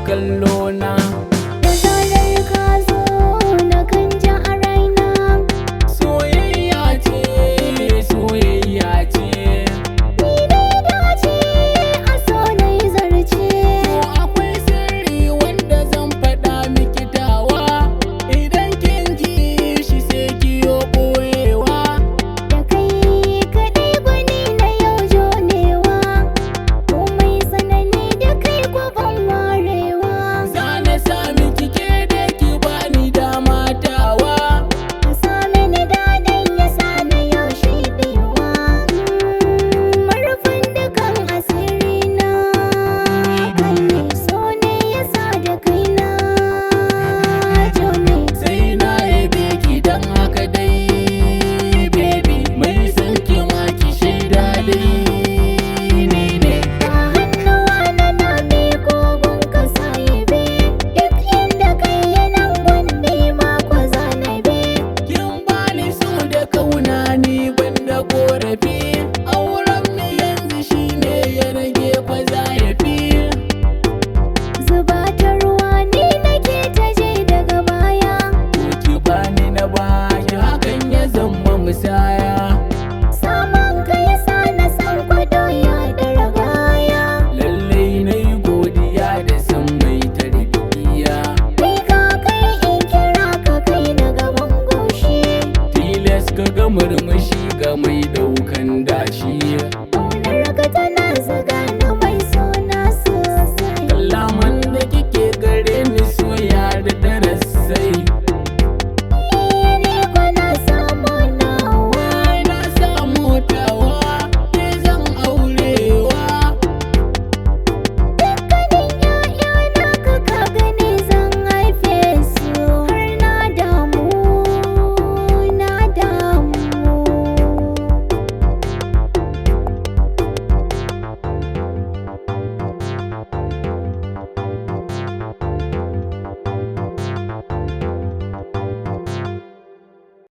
kallo na. Da zarar ka zo na kan ji a raina. Soyayya ce, soyayya ce. Ni dai dace a so na yi zarce. To akwai sirri wanda zan faɗa miki tawa, idan kin ji shi sai ki yo ɓoyewa. Da kai kaɗai gwani na yau jonewa. Komai tsanani da kai ko ban warewa. Za na sa miki ke da ki bani dama tawa. Ka sa mini daɗin ya sa na yau shiɗewa. Marufin dukan asirina. Kai ne so ne ya sa da kaina jone. Sai na yabe ki dan haka dai baby, mai san ki ma ki shaida dai ni ne. Ta hannuwa na miƙo gun ka sahibi. Duk inda kai yanan gunne ma kwa zanabe. Kin bani so da kauna ni banda korafi, auren mu yanzu shine ya rage fa za ya fi. Zuba ta ruwa ni nake ta je daga baya. To ki bani na baki hakan ya zama musaya. Saman ka ya sa na san kwado ya da ragaya. Lallai na yi godiya da san mai tarbiyya. Kai ka kai in kira ka kai na gaban goshi. Tilas ka ga murmushi ga mai daukan dashi.